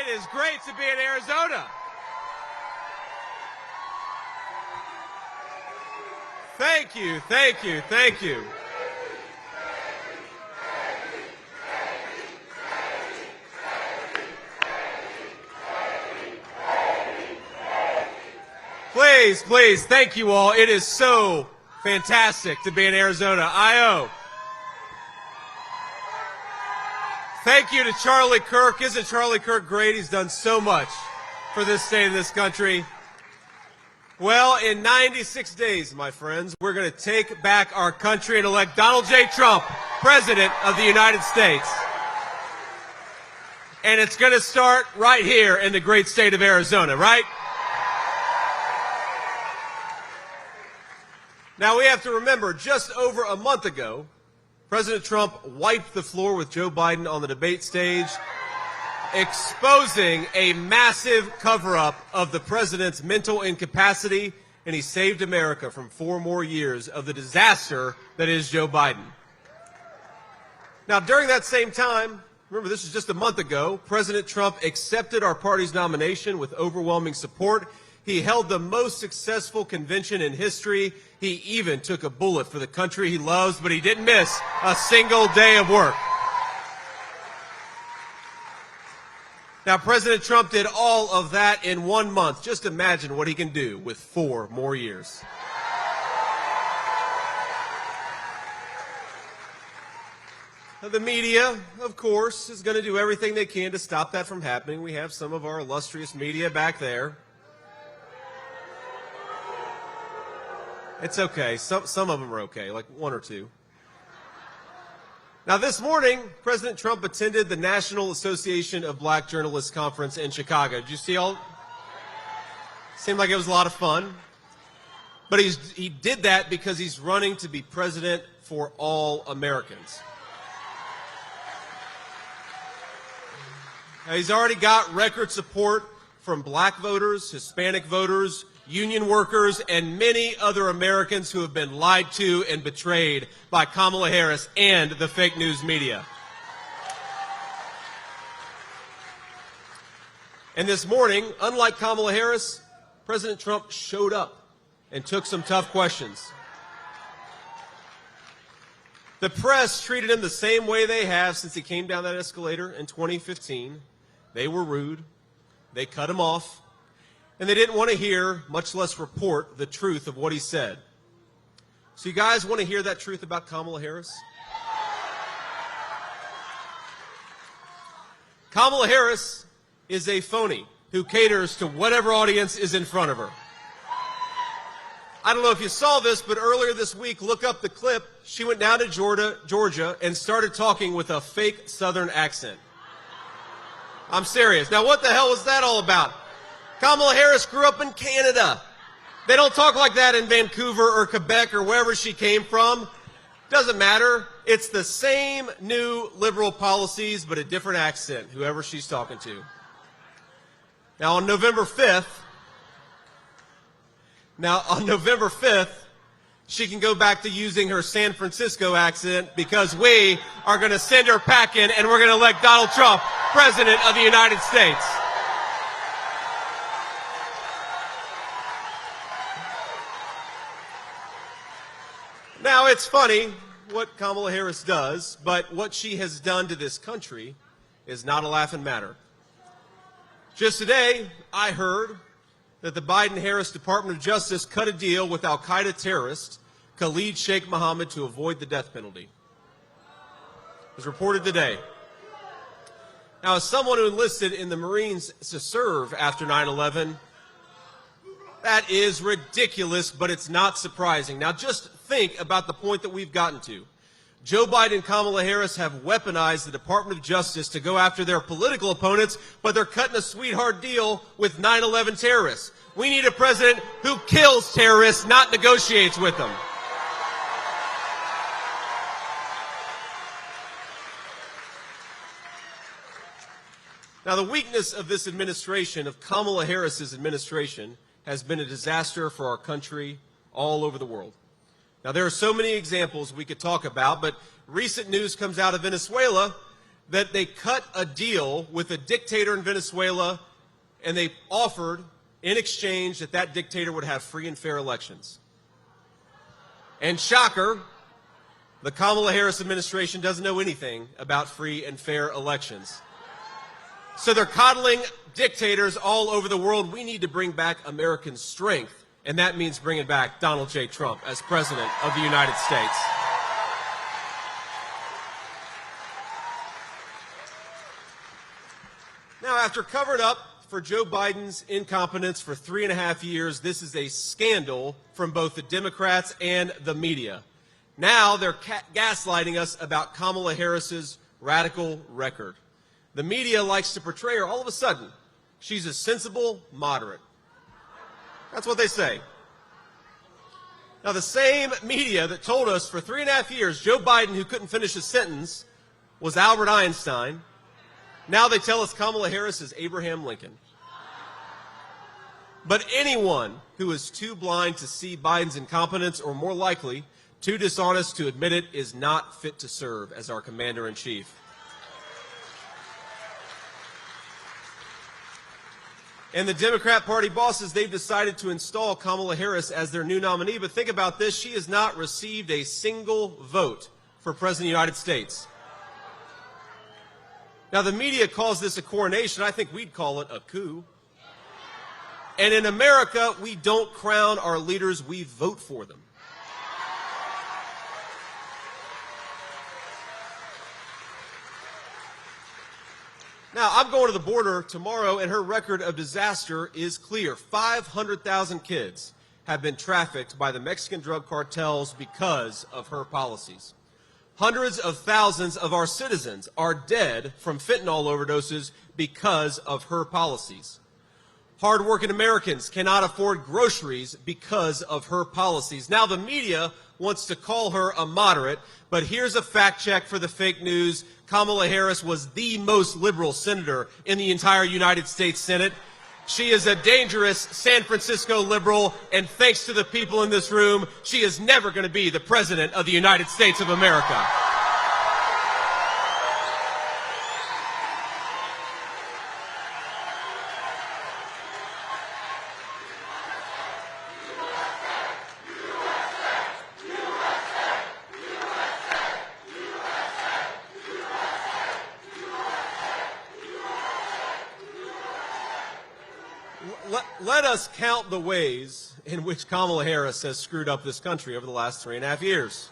It is great to be in Arizona. Thank you, thank you, thank you. Please, please, thank you all. It is so fantastic to be in Arizona. I.O. Thank you to Charlie Kirk. Isn't Charlie Kirk great? He's done so much for this state and this country. Well, in 96 days, my friends, we're going to take back our country and elect Donald J. Trump, President of the United States. And it's going to start right here in the great state of Arizona, right? Now, we have to remember, just over a month ago, President Trump wiped the floor with Joe Biden on the debate stage, exposing a massive cover-up of the president's mental incapacity, and he saved America from 4 more years of the disaster that is Joe Biden. Now, during that same time, remember this is just a month ago, President Trump accepted our party's nomination with overwhelming support. He held the most successful convention in history. He even took a bullet for the country he loves, but he didn't miss a single day of work. Now, President Trump did all of that in 1 month. Just imagine what he can do with 4 more years. The media, of course, is going to do everything they can to stop that from happening. We have some of our illustrious media back there. It's okay. Some of them are okay, like 1 or 2. Now, this morning, President Trump attended the National Association of Black Journalists Conference in Chicago. Did you see all? Seemed like it was a lot of fun. But he did that because he's running to be president for all Americans. Now, he's already got record support from black voters, Hispanic voters, union workers, and many other Americans who have been lied to and betrayed by Kamala Harris and the fake news media. And this morning, unlike Kamala Harris, President Trump showed up and took some tough questions. The press treated him the same way they have since he came down that escalator in 2015. They were rude. They cut him off. And they didn't want to hear, much less report, the truth of what he said. So you guys want to hear that truth about Kamala Harris? Kamala Harris is a phony who caters to whatever audience is in front of her. I don't know if you saw this, but earlier this week, look up the clip. She went down to Georgia and started talking with a fake Southern accent. I'm serious. Now, what the hell was that all about? Kamala Harris grew up in Canada. They don't talk like that in Vancouver or Quebec or wherever she came from. Doesn't matter. It's the same new liberal policies, but a different accent, whoever she's talking to. Now, on November 5th, she can go back to using her San Francisco accent because we are going to send her packing and we're going to elect Donald Trump, President of the United States. Now, it's funny what Kamala Harris does, but what she has done to this country is not a laughing matter. Just today, I heard that the Biden-Harris Department of Justice cut a deal with al-Qaeda terrorist Khalid Sheikh Mohammed to avoid the death penalty. It was reported today. Now, as someone who enlisted in the Marines to serve after 9/11, that is ridiculous, but it's not surprising. Now, just think about the point that we've gotten to. Joe Biden and Kamala Harris have weaponized the Department of Justice to go after their political opponents, but they're cutting a sweetheart deal with 9/11 terrorists. We need a president who kills terrorists, not negotiates with them. Now, the weakness of this administration, of Kamala Harris's administration, has been a disaster for our country all over the world. Now, there are so many examples we could talk about, but recent news comes out of Venezuela that they cut a deal with a dictator in Venezuela, and they offered in exchange that that dictator would have free and fair elections. And shocker, the Kamala Harris administration doesn't know anything about free and fair elections. So they're coddling dictators all over the world. We need to bring back American strength, and that means bringing back Donald J. Trump as President of the United States. Now, after covering up for Joe Biden's incompetence for 3.5 years, this is a scandal from both the Democrats and the media. Now they're gaslighting us about Kamala Harris's radical record. The media likes to portray her, all of a sudden, she's a sensible moderate. That's what they say. Now, the same media that told us for 3.5 years Joe Biden, who couldn't finish a sentence, was Albert Einstein, now they tell us Kamala Harris is Abraham Lincoln. But anyone who is too blind to see Biden's incompetence, or more likely, too dishonest to admit it, is not fit to serve as our commander-in-chief. And the Democrat Party bosses, they've decided to install Kamala Harris as their new nominee. But think about this, she has not received a single vote for President of the United States. Now, the media calls this a coronation. I think we'd call it a coup. And in America, we don't crown our leaders, we vote for them. Now, I'm going to the border tomorrow, and her record of disaster is clear. 500,000 kids have been trafficked by the Mexican drug cartels because of her policies. Hundreds of thousands of our citizens are dead from fentanyl overdoses because of her policies. Hardworking Americans cannot afford groceries because of her policies. Now, the media wants to call her a moderate, but here's a fact check for the fake news. Kamala Harris was the most liberal senator in the entire United States Senate. She is a dangerous San Francisco liberal, and thanks to the people in this room, she is never going to be the President of the United States of America. Let us count the ways in which Kamala Harris has screwed up this country over the last 3.5 years.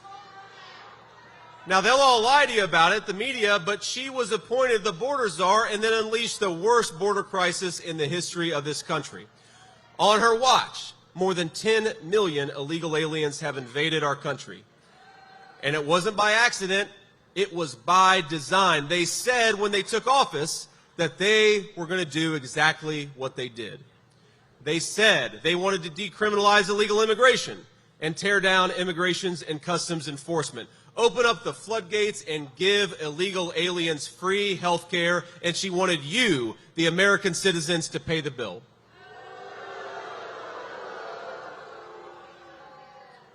Now, they'll all lie to you about it, the media, but she was appointed the border czar and then unleashed the worst border crisis in the history of this country. On her watch, more than 10 million illegal aliens have invaded our country. And it wasn't by accident, it was by design. They said when they took office that they were going to do exactly what they did. They said they wanted to decriminalize illegal immigration and tear down immigrations and customs enforcement, open up the floodgates and give illegal aliens free health care, and she wanted you, the American citizens, to pay the bill.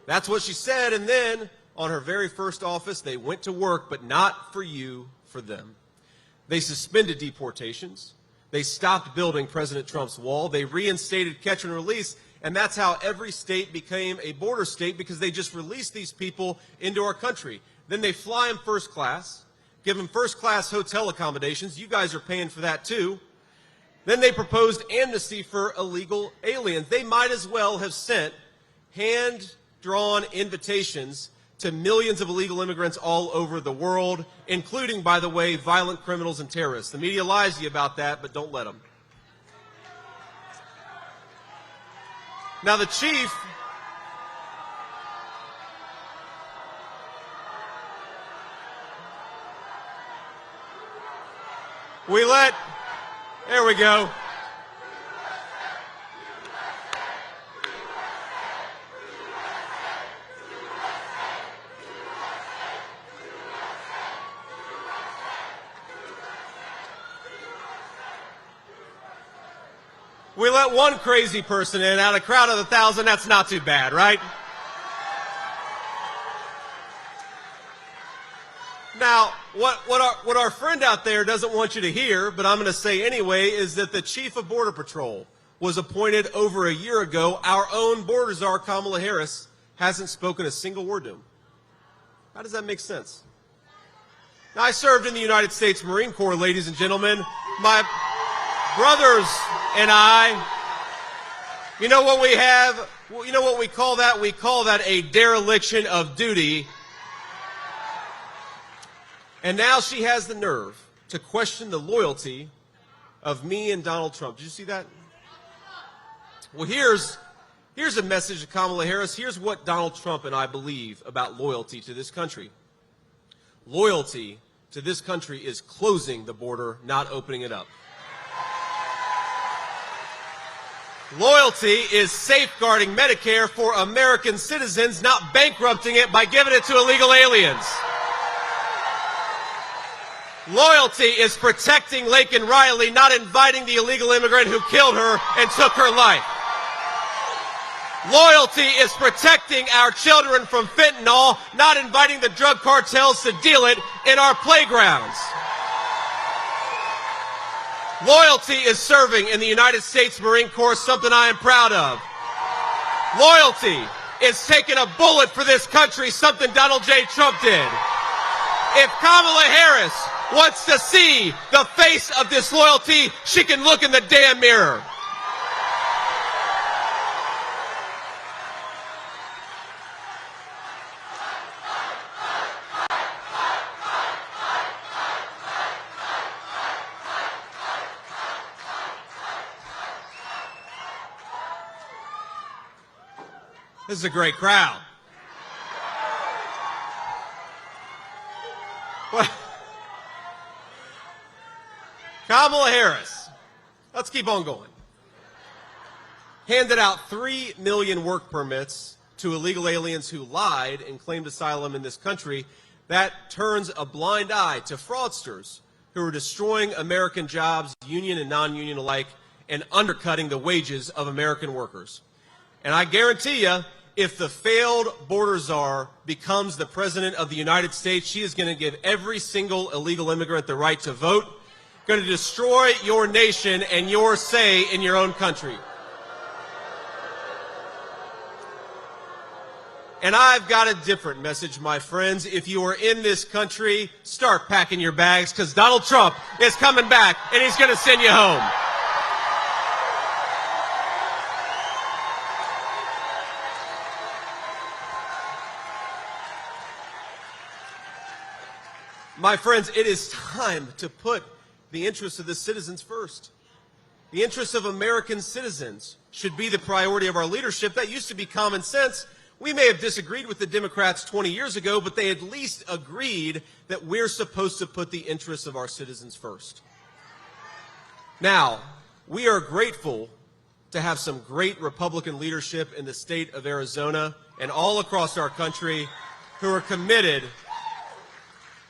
That's what she said, and then on her very first office, they went to work, but not for you, for them. They suspended deportations. They stopped building President Trump's wall. They reinstated catch and release, and that's how every state became a border state, because they just released these people into our country. Then they fly them first class, give them first-class hotel accommodations. You guys are paying for that, too. Then they proposed amnesty for illegal aliens. They might as well have sent hand-drawn invitations to millions of illegal immigrants all over the world, including, by the way, violent criminals and terrorists. The media lies to you about that, but don't let them. Now, the chief there we go. We let one crazy person in out of a crowd of 1,000. That's not too bad, right? Now, what our friend out there doesn't want you to hear, but I'm going to say anyway, is that the Chief of Border Patrol was appointed over a year ago. Our own border czar, Kamala Harris, hasn't spoken a single word to him. How does that make sense? Now, I served in the United States Marine Corps, ladies and gentlemen. My brothers and I, you know what we have? You know what we call that? We call that a dereliction of duty. And now she has the nerve to question the loyalty of me and Donald Trump. Did you see that? Well, here's a message to Kamala Harris. Here's what Donald Trump and I believe about loyalty to this country. Loyalty to this country is closing the border, not opening it up. Loyalty is safeguarding Medicare for American citizens, not bankrupting it by giving it to illegal aliens. Loyalty is protecting Laken Riley, not inviting the illegal immigrant who killed her and took her life. Loyalty is protecting our children from fentanyl, not inviting the drug cartels to deal it in our playgrounds. Loyalty is serving in the United States Marine Corps, something I am proud of. Loyalty is taking a bullet for this country, something Donald J. Trump did. If Kamala Harris wants to see the face of disloyalty, she can look in the damn mirror. This is a great crowd. Well, Kamala Harris, let's keep on going, handed out 3 million work permits to illegal aliens who lied and claimed asylum in this country. That turns a blind eye to fraudsters who are destroying American jobs, union and non-union alike, and undercutting the wages of American workers. And I guarantee you, if the failed border czar becomes the president of the United States, she is going to give every single illegal immigrant the right to vote, going to destroy your nation and your say in your own country. And I've got a different message, my friends. If you are in this country, start packing your bags, because Donald Trump is coming back and he's going to send you home. My friends, it is time to put the interests of the citizens first. The interests of American citizens should be the priority of our leadership. That used to be common sense. We may have disagreed with the Democrats 20 years ago, but they at least agreed that we're supposed to put the interests of our citizens first. Now, we are grateful to have some great Republican leadership in the state of Arizona and all across our country who are committed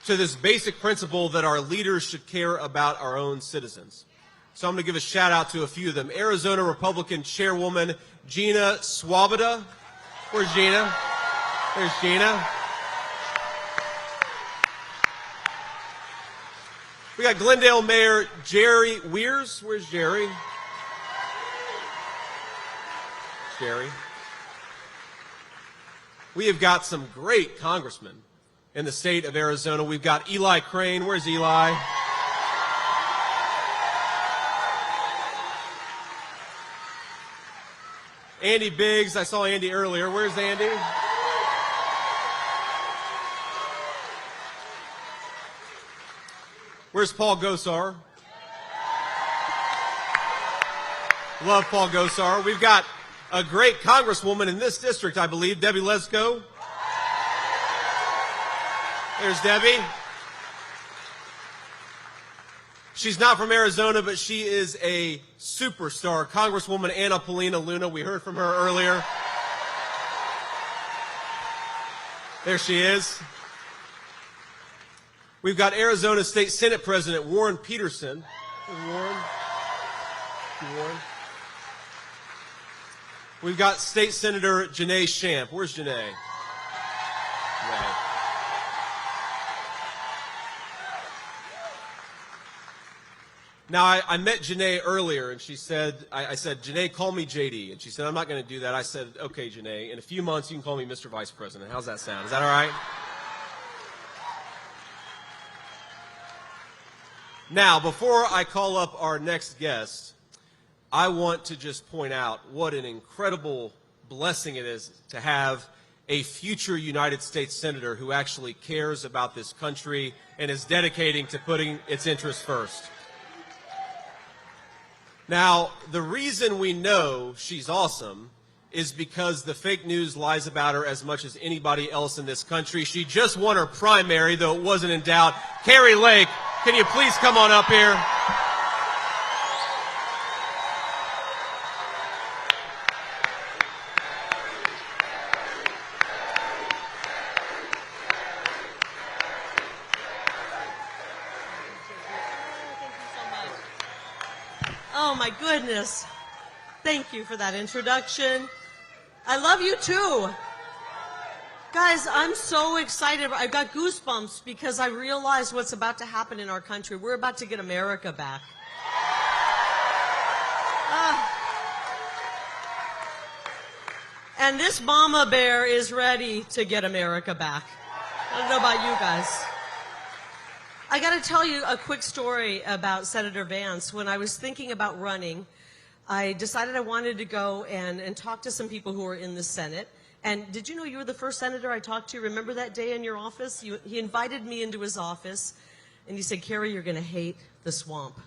to this basic principle that our leaders should care about our own citizens. So I'm going to give a shout out to a few of them. Arizona Republican Chairwoman Gina Swoboda. Where's Gina? There's Gina. We got Glendale Mayor Jerry Weirs. Where's Jerry? Jerry. We have got some great congressmen in the state of Arizona. We've got Eli Crane. Where's Eli? Andy Biggs. I saw Andy earlier. Where's Andy? Where's Paul Gosar? Love Paul Gosar. We've got a great congresswoman in this district, I believe, Debbie Lesko. There's Debbie. She's not from Arizona, but she is a superstar. Congresswoman Anna Paulina Luna. We heard from her earlier. There she is. We've got Arizona State Senate President Warren Peterson. There's Warren. Warren. We've got State Senator Janae Shamp. Where's Janae? Janae. Now, I met Janae earlier, and she said, I said, Janae, call me JD. And she said, I'm not going to do that. I said, okay, Janae, in a few months you can call me Mr. Vice President. How's that sound? Is that all right? Now, before I call up our next guest, I want to just point out what an incredible blessing it is to have a future United States Senator who actually cares about this country and is dedicating to putting its interests first. Now, the reason we know she's awesome is because the fake news lies about her as much as anybody else in this country. She just won her primary, though it wasn't in doubt. Kari Lake, can you please come on up here? Oh my goodness. Thank you for that introduction. I love you too. Guys, I'm so excited. I've got goosebumps because I realize what's about to happen in our country. We're about to get America back. And this mama bear is ready to get America back. I don't know about you guys. I got to tell you a quick story about Senator Vance. When I was thinking about running, I decided I wanted to go and talk to some people who were in the Senate. And did you know you were the first senator I talked to? Remember that day in your office? He invited me into his office, and he said, Kari, you're going to hate the swamp.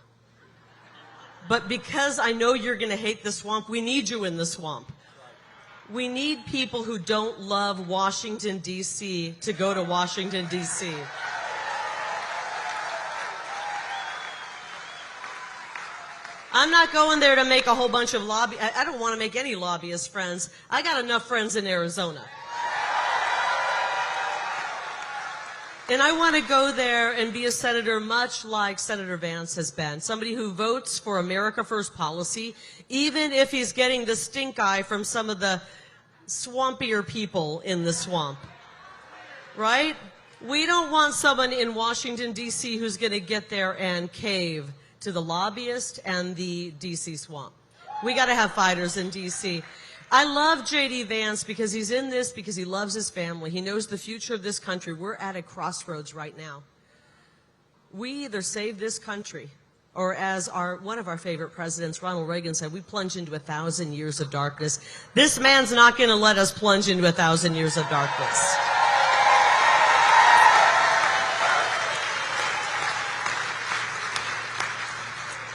But because I know you're going to hate the swamp, we need you in the swamp. We need people who don't love Washington, D.C. to go to Washington, D.C. I'm not going there to make a whole bunch of I don't want to make any lobbyist friends. I got enough friends in Arizona. And I want to go there and be a senator much like Senator Vance has been. Somebody who votes for America First policy, even if he's getting the stink eye from some of the swampier people in the swamp. Right? We don't want someone in Washington, D.C. who's going to get there and cave to the lobbyist and the D.C. swamp. We got to have fighters in D.C. I love J.D. Vance because he's in this because he loves his family. He knows the future of this country. We're at a crossroads right now. We either save this country, or as one of our favorite presidents, Ronald Reagan, said, we plunge into 1,000 years of darkness. This man's not going to let us plunge into 1,000 years of darkness.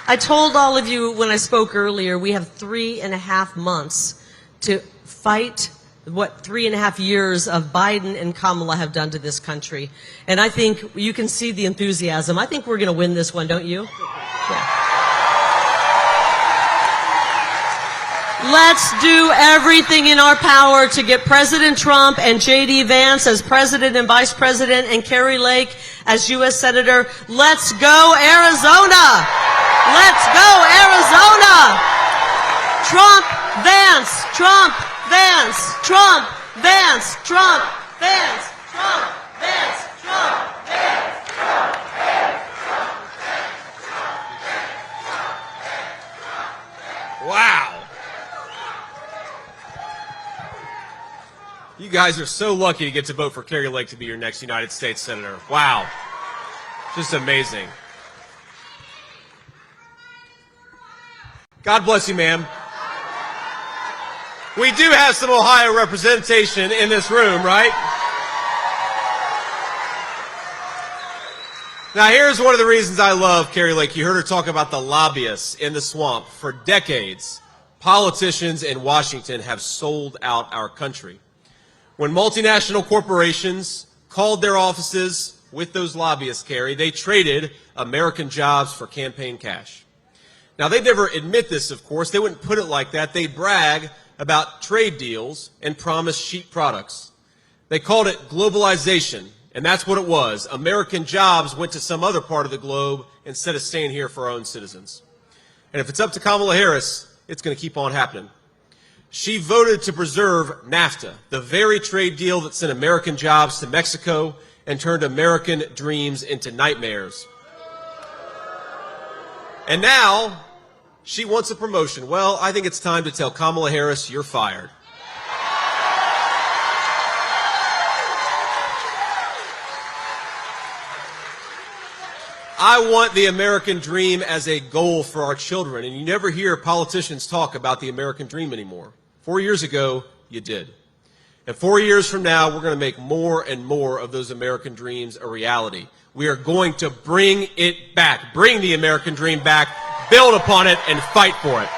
I told all of you when I spoke earlier, we have 3.5 months to fight what 3.5 years of Biden and Kamala have done to this country. And I think you can see the enthusiasm. I think we're going to win this one, don't you? Yeah. Let's do everything in our power to get President Trump and J.D. Vance as President and Vice President and Kari Lake as U.S. Senator. Let's go, Arizona! Let's go, Arizona! Trump, Vance, Trump, Vance, Trump, Vance, Trump, Vance, Trump, Vance, Trump, Vance, Trump, Vance, Trump. Wow. You guys are so lucky to get to vote for Kari Lake to be your next United States Senator. Wow. Just amazing. God bless you, ma'am. We do have some Ohio representation in this room, right? Now, here's one of the reasons I love Kari Lake. You heard her talk about the lobbyists in the swamp. For decades, politicians in Washington have sold out our country. When multinational corporations called their offices with those lobbyists, Kari, they traded American jobs for campaign cash. Now, they'd never admit this, of course. They wouldn't put it like that. They brag about trade deals and promise cheap products. They called it globalization, and that's what it was. American jobs went to some other part of the globe instead of staying here for our own citizens. And if it's up to Kamala Harris, it's going to keep on happening. She voted to preserve NAFTA, the very trade deal that sent American jobs to Mexico and turned American dreams into nightmares. And now she wants a promotion. Well, I think it's time to tell Kamala Harris, you're fired. I want the American dream as a goal for our children, and you never hear politicians talk about the American dream anymore. 4 years ago, you did. And 4 years from now, we're going to make more and more of those American dreams a reality. We are going to bring it back, bring the American dream back, build upon it, and fight for it.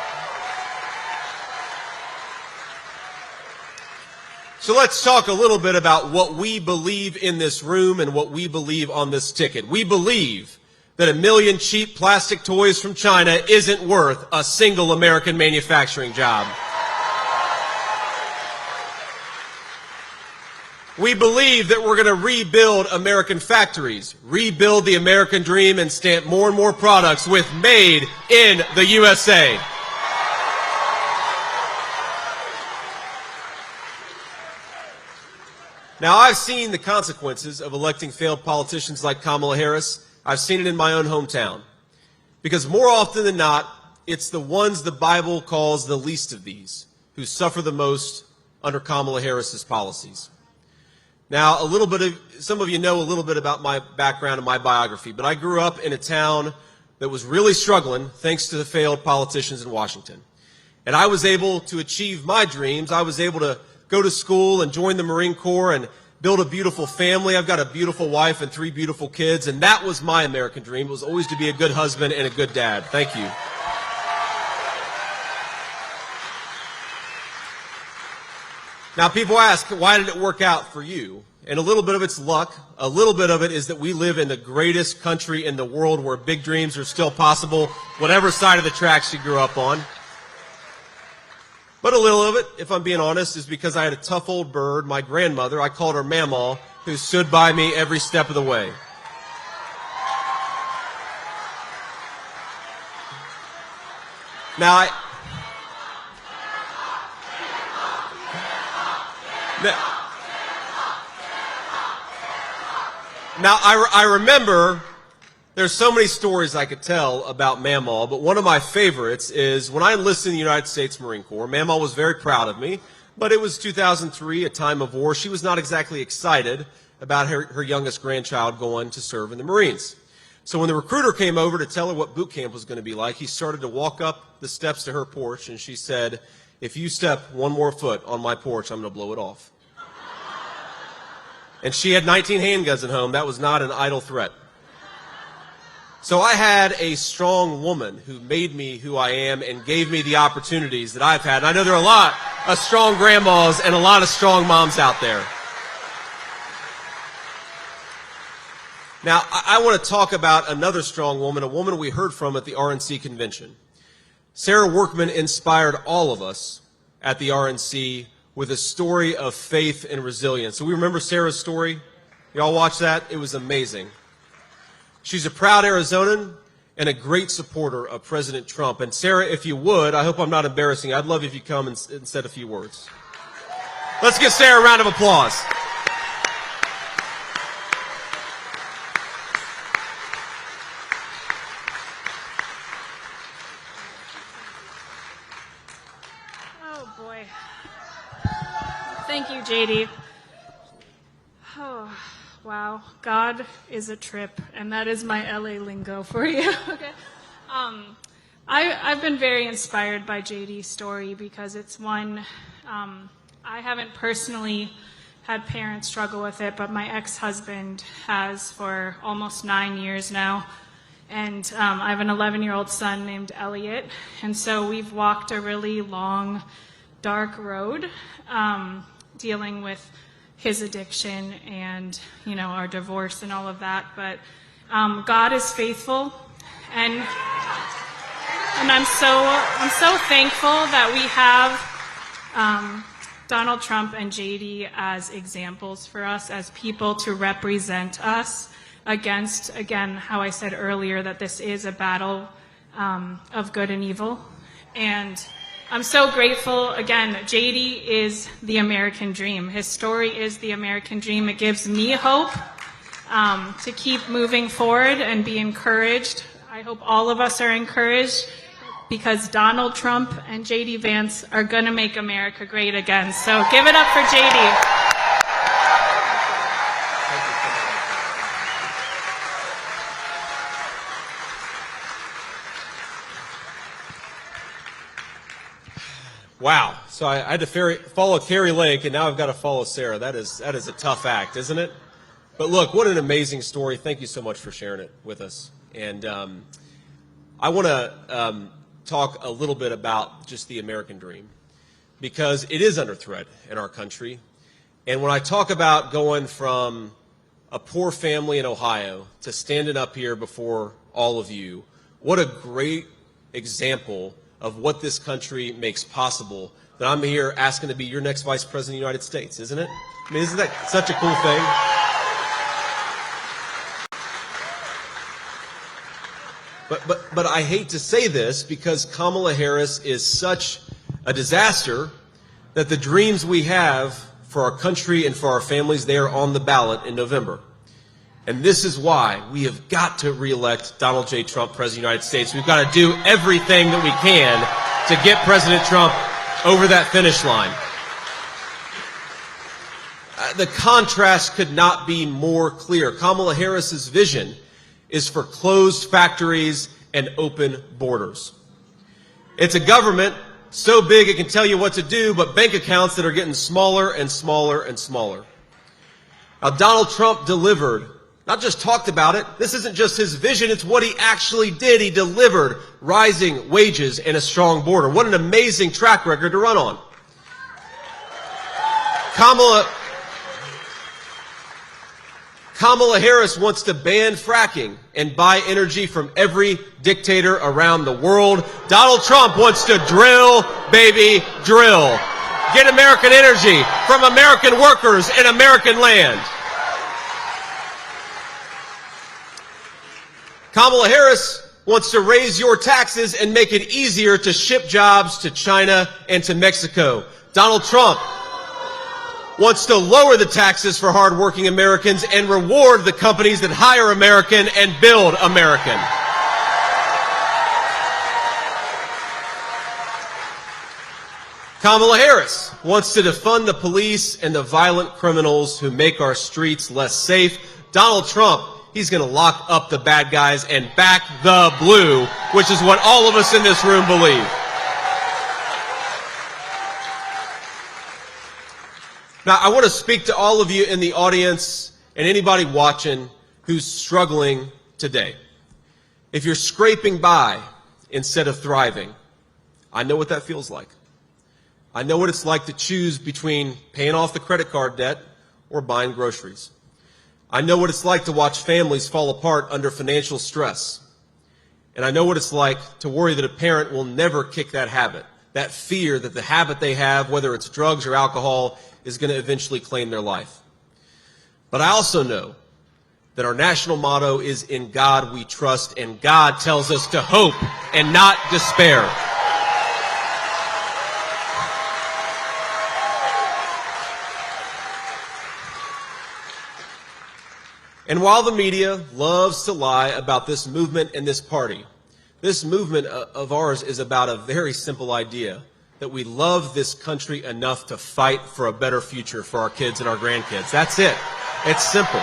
So let's talk a little bit about what we believe in this room and what we believe on this ticket. We believe that 1 million cheap plastic toys from China isn't worth a single American manufacturing job. We believe that we're going to rebuild American factories, rebuild the American dream, and stamp more and more products with Made in the USA. Now, I've seen the consequences of electing failed politicians like Kamala Harris. I've seen it in my own hometown. Because more often than not, it's the ones the Bible calls the least of these who suffer the most under Kamala Harris's policies. Now, some of you know a little bit about my background and my biography, but I grew up in a town that was really struggling thanks to the failed politicians in Washington. And I was able to achieve my dreams. I was able to go to school and join the Marine Corps and build a beautiful family. I've got a beautiful wife and 3 beautiful kids, and that was my American dream. It was always to be a good husband and a good dad. Thank you. Now, people ask, why did it work out for you? And a little bit of it's luck. A little bit of it is that we live in the greatest country in the world where big dreams are still possible, whatever side of the tracks you grew up on. But a little of it, if I'm being honest, is because I had a tough old bird, my grandmother, I called her Mamaw, who stood by me every step of the way. Now, I remember there's so many stories I could tell about Mamaw, but one of my favorites is when I enlisted in the United States Marine Corps. Mamaw was very proud of me, but it was 2003, a time of war. She was not exactly excited about her youngest grandchild going to serve in the Marines. So when the recruiter came over to tell her what boot camp was going to be like, he started to walk up the steps to her porch, and she said, "If you step one more foot on my porch, I'm going to blow it off." And she had 19 handguns at home. That was not an idle threat. So I had a strong woman who made me who I am and gave me the opportunities that I've had. And I know there are a lot of strong grandmas and a lot of strong moms out there. Now, I want to talk about another strong woman, a woman we heard from at the RNC convention. Sarah Workman inspired all of us at the RNC with a story of faith and resilience. So we remember Sarah's story? Y'all watch that? It was amazing. She's a proud Arizonan and a great supporter of President Trump. And Sarah, if you would, I hope I'm not embarrassing you, I'd love if you come and said a few words. Let's give Sarah a round of applause. Oh, boy. Thank you, JD. Oh, wow. God is a trip, and that is my LA lingo for you. Okay. I've been very inspired by JD's story because it's one, I haven't personally had parents struggle with it, but my ex-husband has for almost 9 years now. And I have an 11-year-old son named Elliot, and so we've walked a really long, dark road dealing with his addiction and, you know, our divorce and all of that. But God is faithful, and I'm so thankful that we have Donald Trump and JD as examples for us, as people to represent us against, again, how I said earlier, that this is a battle of good and evil. And I'm so grateful. Again, JD is the American dream. His story is the American dream. It gives me hope to keep moving forward and be encouraged. I hope all of us are encouraged because Donald Trump and J.D. Vance are going to make America great again. So give it up for J.D. Wow. So I had to follow Carrie Lake, and now I've got to follow Sarah. That is a tough act, isn't it? But look, what an amazing story. Thank you so much for sharing it with us. And I want to talk a little bit about just the American dream, because it is under threat in our country. And when I talk about going from a poor family in Ohio to standing up here before all of you, what a great example of what this country makes possible, that I'm here asking to be your next Vice President of the United States, isn't it? I mean, isn't that such a cool thing? But I hate to say this, because Kamala Harris is such a disaster that the dreams we have for our country and for our families, they are on the ballot in November. And this is why we have got to reelect Donald J. Trump, President of the United States. We've got to do everything that we can to get President Trump over that finish line. The contrast could not be more clear. Kamala Harris's vision is for closed factories and open borders. It's a government so big it can tell you what to do, but bank accounts that are getting smaller and smaller and smaller. Now, Donald Trump delivered. Not just talked about it. This isn't just his vision, it's what he actually did. He delivered rising wages and a strong border. What an amazing track record to run on. Kamala Harris wants to ban fracking and buy energy from every dictator around the world. Donald Trump wants to drill, baby, drill. Get American energy from American workers in American land. Kamala Harris wants to raise your taxes and make it easier to ship jobs to China and to Mexico. Donald Trump wants to lower the taxes for hardworking Americans and reward the companies that hire American and build American. Kamala Harris wants to defund the police and the violent criminals who make our streets less safe. Donald Trump, he's going to lock up the bad guys and back the blue, which is what all of us in this room believe. Now, I want to speak to all of you in the audience and anybody watching who's struggling today. If you're scraping by instead of thriving, I know what that feels like. I know what it's like to choose between paying off the credit card debt or buying groceries. I know what it's like to watch families fall apart under financial stress. And I know what it's like to worry that a parent will never kick that habit, that fear that the habit they have, whether it's drugs or alcohol, is going to eventually claim their life. But I also know that our national motto is "In God We Trust," and God tells us to hope and not despair. And while the media loves to lie about this movement and this party, this movement of ours is about a very simple idea, that we love this country enough to fight for a better future for our kids and our grandkids. That's it. It's simple.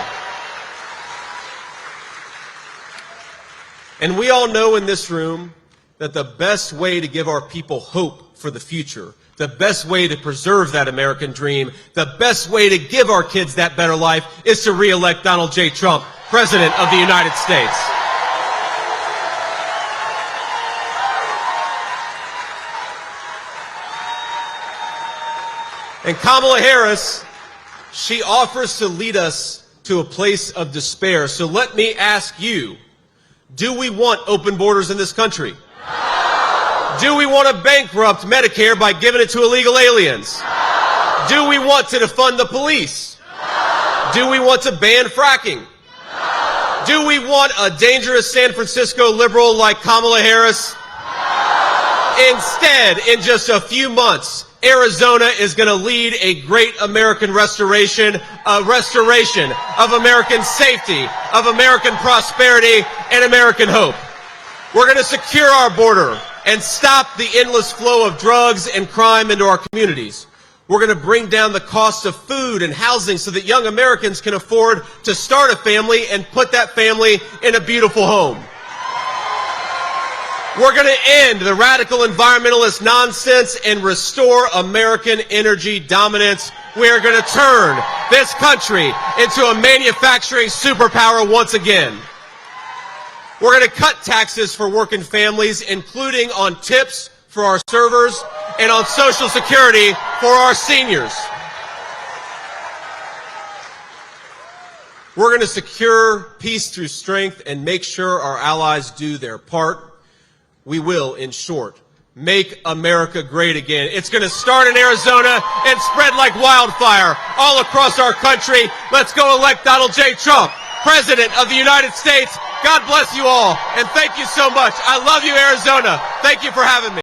And we all know in this room that the best way to give our people hope for the future, the best way to preserve that American dream, the best way to give our kids that better life is to re-elect Donald J. Trump, President of the United States. And Kamala Harris, she offers to lead us to a place of despair. So let me ask you, do we want open borders in this country? Do we want to bankrupt Medicare by giving it to illegal aliens? Do we want to defund the police? Do we want to ban fracking? Do we want a dangerous San Francisco liberal like Kamala Harris? Instead, in just a few months, Arizona is going to lead a great American restoration, a restoration of American safety, of American prosperity, and American hope. We're going to secure our border and stop the endless flow of drugs and crime into our communities. We're going to bring down the cost of food and housing so that young Americans can afford to start a family and put that family in a beautiful home. We're going to end the radical environmentalist nonsense and restore American energy dominance. We are going to turn this country into a manufacturing superpower once again. We're going to cut taxes for working families, including on tips for our servers and on Social Security for our seniors. We're going to secure peace through strength and make sure our allies do their part. We will, in short, make America great again. It's going to start in Arizona and spread like wildfire all across our country. Let's go elect Donald J. Trump, President of the United States. God bless you all, and thank you so much. I love you, Arizona. Thank you for having me.